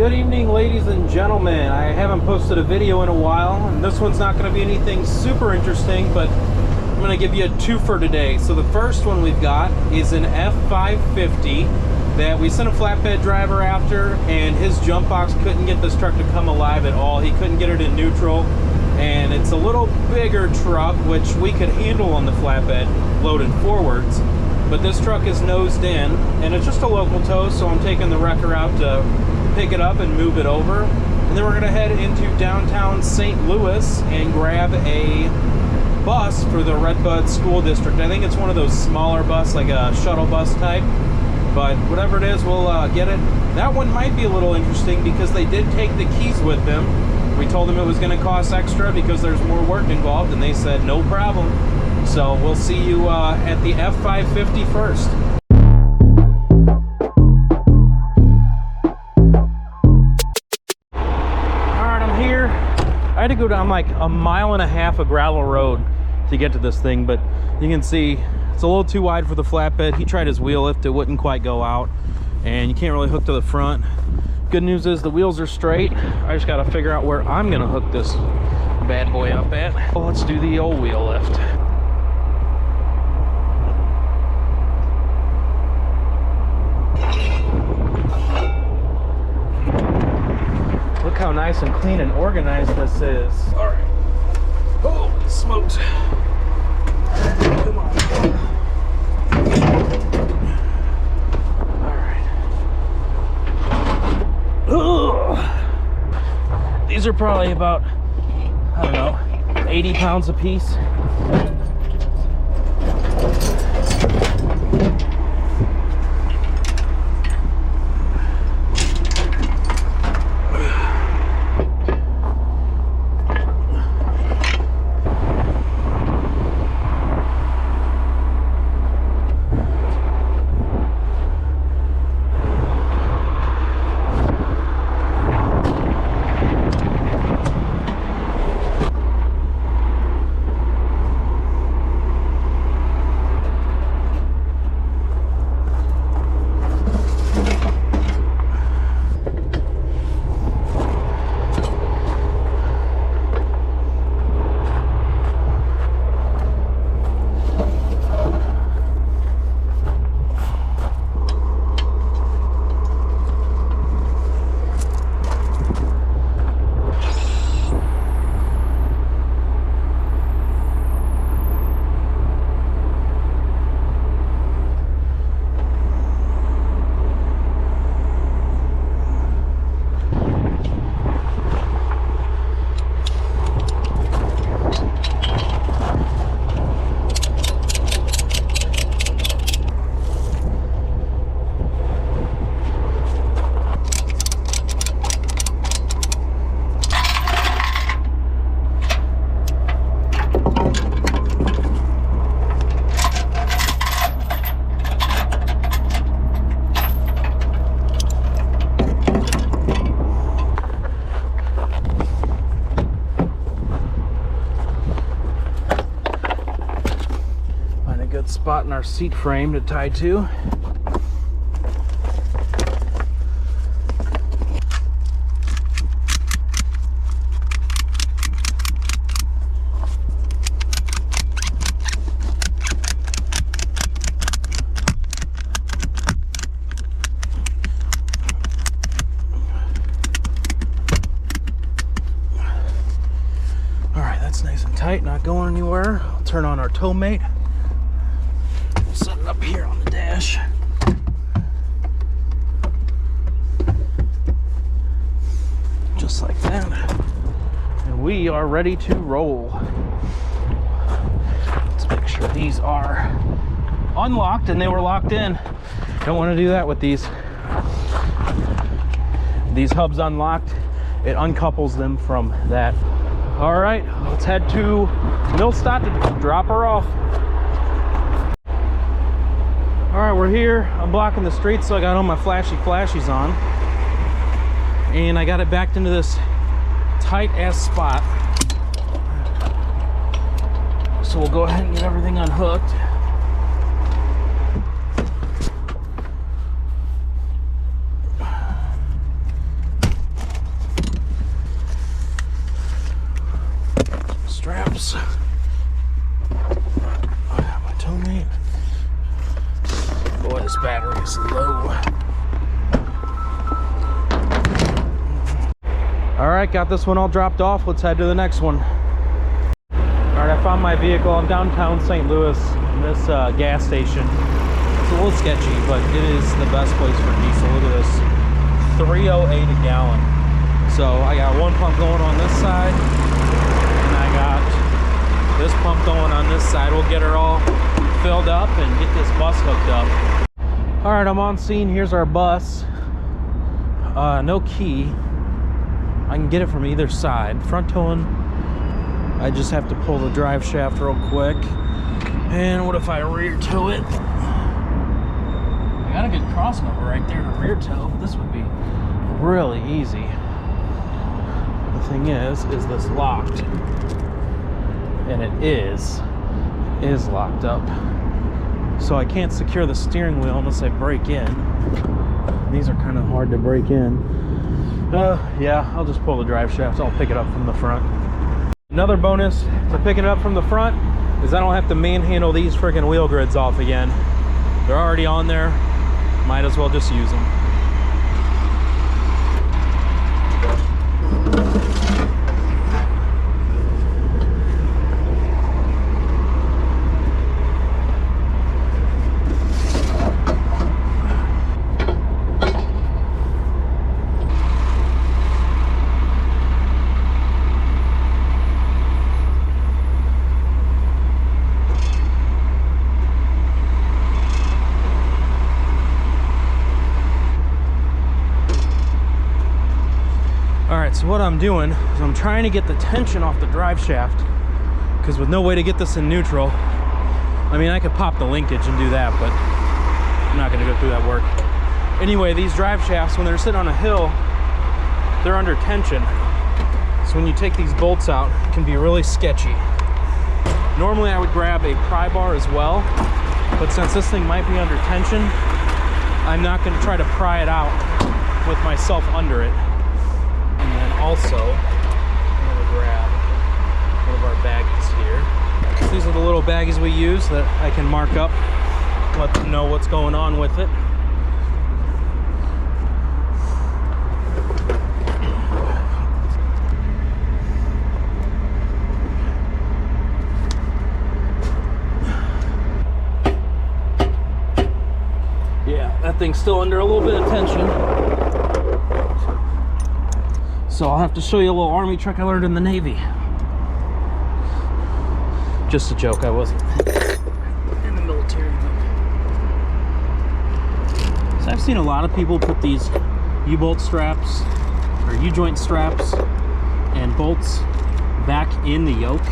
Good evening, ladies and gentlemen. I haven't posted a video in a while, and this one's not going to be anything super interesting, but I'm going to give you a twofer today. So the first one we've got is an F550 that we sent a flatbed driver after, and his jump box couldn't get this truck to come alive at all. He couldn't get it in neutral, and it's a little bigger truck, which we could handle on the flatbed, loaded forwards. But this truck is nosed in, and it's just a local tow, so I'm taking the wrecker out to pick it up and move it over. And then we're going to head into downtown St. Louis and grab a bus for the Redbud School District. I think it's one of those smaller bus, like a shuttle bus type. But whatever it is, we'll get it. That one might be a little interesting because they did take the keys with them. We told them it was going to cost extra because there's more work involved, and they said no problem. So we'll see you at the F550 first. Alright, I'm here. I had to go down like a mile and a half of gravel road to get to this thing, but you can see it's a little too wide for the flatbed. He tried his wheel lift, it wouldn't quite go out, and you can't really hook to the front. Good news is the wheels are straight. I just got to figure out where I'm going to hook this bad boy up at. Well, let's do the old wheel lift. Look how nice and clean and organized this is. All right. Oh, smoked. Come on. All right. Ugh. These are probably about, I don't know, 80 pounds a piece. Spot in our seat frame to tie to. All right, that's nice and tight, not going anywhere. I'll turn on our tow mate. Set it up here on the dash. Just like that. And we are ready to roll. Let's make sure these are unlocked and they were locked in. Don't want to do that with these. These hubs unlocked, it uncouples them from that. All right, let's head to Millstadt to drop her off. All right, we're here. I'm blocking the street, so I got all my flashies on. And I got it backed into this tight ass spot. So we'll go ahead and get everything unhooked. Oops. I have my toe mate. Boy, this battery is low. Alright, got this one all dropped off. Let's head to the next one. Alright, I found my vehicle. I'm downtown St. Louis in this gas station. It's a little sketchy, but it is the best place for diesel. Look at this. $3.08 a gallon. So I got one pump going on this side, and I got this pump going on this side. We'll get her all filled up and get this bus hooked up. Alright, I'm on scene. Here's our bus. No key. I can get it from either side. Front towing, I just have to pull the drive shaft real quick. And what if I rear tow it? I got a good crossover right there to rear tow. This would be really easy. The thing is this locked? And it is locked up. So I can't secure the steering wheel unless I break in. These are kind of hard to break in. Yeah, I'll just pull the drive shaft. I'll pick it up from the front. Another bonus to picking it up from the front is I don't have to manhandle these freaking wheel grids off again. They're already on there. Might as well just use them. So what I'm doing is I'm trying to get the tension off the drive shaft, because with no way to get this in neutral, I mean, I could pop the linkage and do that, but I'm not going to go through that work. Anyway, these drive shafts, when they're sitting on a hill, they're under tension. So when you take these bolts out, it can be really sketchy. Normally I would grab a pry bar as well, but since this thing might be under tension, I'm not going to try to pry it out with myself under it. And then also, I'm going to grab one of our baggies here. These are the little baggies we use that I can mark up, let them know what's going on with it. Yeah, that thing's still under a little bit of tension. So I'll have to show you a little army trick I learned in the Navy. Just a joke, I wasn't in the military. So I've seen a lot of people put these U-bolt straps or U-joint straps and bolts back in the yoke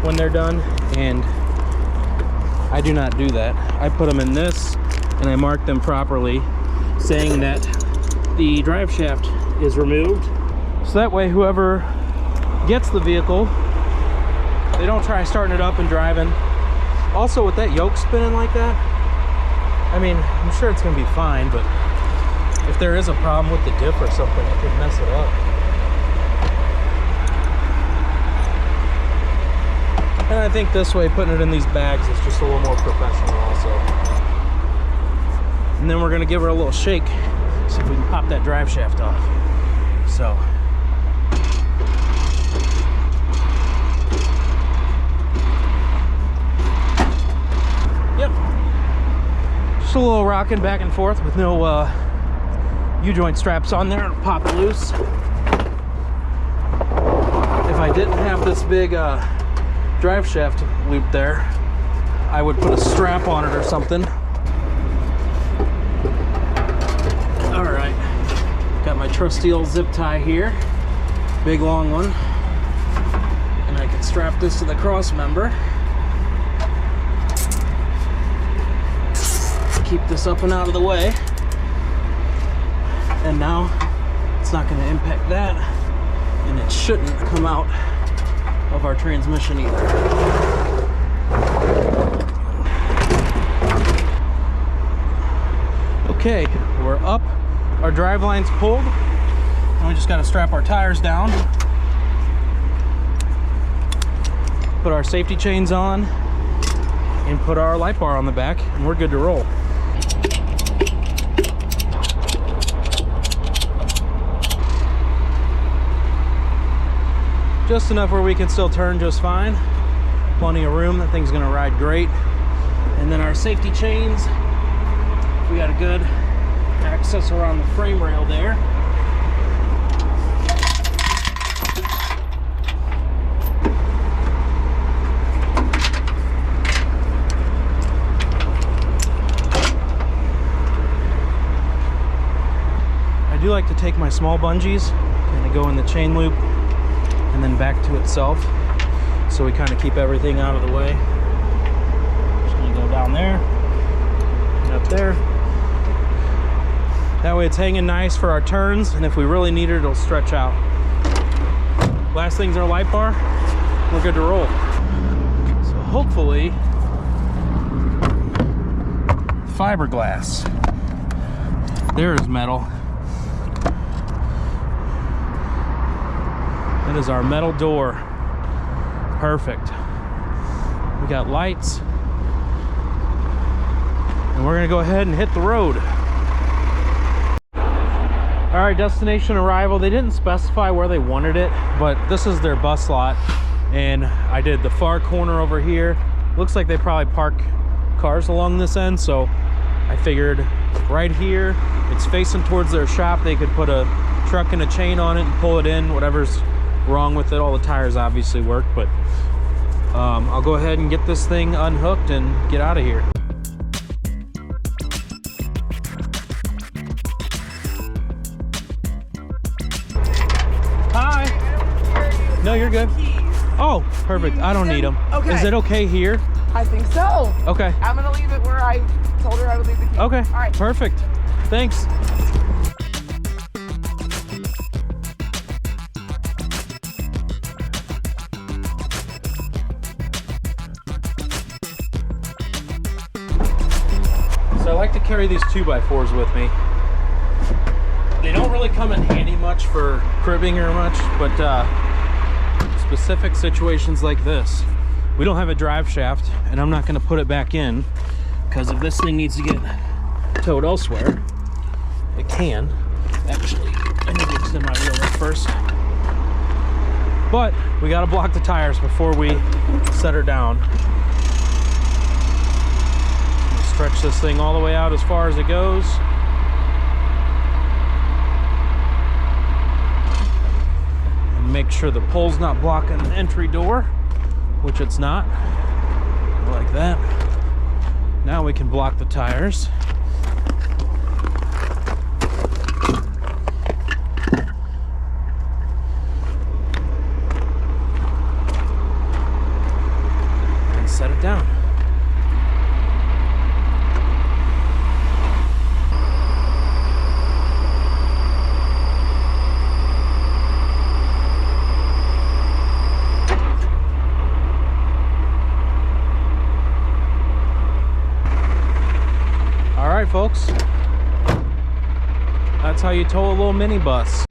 when they're done, and I do not do that. I put them in this and I mark them properly, saying that the drive shaft is removed. So that way whoever gets the vehicle, they don't try starting it up and driving. Also with that yoke spinning like that, I mean, I'm sure it's gonna be fine, but if there is a problem with the diff or something, it could mess it up. And I think this way, putting it in these bags is just a little more professional also. And then we're gonna give her a little shake, see if we can pop that drive shaft off. So. Yep. Just a little rocking back and forth with no U-joint straps on there. It'll pop loose. If I didn't have this big drive shaft loop there, I would put a strap on it or something. All right, got my trusty old zip tie here, big long one, and I can strap this to the cross member. Keep this up and out of the way, and now it's not going to impact that, and it shouldn't come out of our transmission either. Okay, we're up, our drive line's pulled, and we just got to strap our tires down. put our safety chains on, and put our light bar on the back, and we're good to roll. Just enough where we can still turn just fine. Plenty of room. That thing's gonna ride great. And then our safety chains, we got a good access around the frame rail there. I do like to take my small bungees and they go in the chain loop and then back to itself, so we kind of keep everything out of the way. Just gonna go down there and up there. That way it's hanging nice for our turns, and if we really need it, it'll stretch out. Last thing's our light bar. We're good to roll. So hopefully, fiberglass. There's metal. That is our metal door. Perfect. We got lights. And we're gonna go ahead and hit the road. All right, destination arrival. They didn't specify where they wanted it, but this is their bus lot. And I did the far corner over here. Looks like they probably park cars along this end, so I figured right here, it's facing towards their shop. They could put a truck and a chain on it and pull it in, whatever's wrong with it. All the tires obviously work, but I'll go ahead and get this thing unhooked and get out of here. Hi. No, you're good. Oh, perfect. I don't need them. Okay. Is it okay here? I think so. Okay. I'm gonna leave it where I told her I would leave the key. Okay. All right. Perfect. Thanks. So I like to carry these 2x4s with me. They don't really come in handy much for cribbing or much, but specific situations like this. We don't have a drive shaft, and I'm not going to put it back in, because if this thing needs to get towed elsewhere, it can. Actually, I need to extend my wheel lift first. But we got to block the tires before we set her down. Stretch this thing all the way out as far as it goes. And make sure the pole's not blocking the entry door, which it's not. Like that. Now we can block the tires. And set it down. Folks, that's how you tow a little minibus.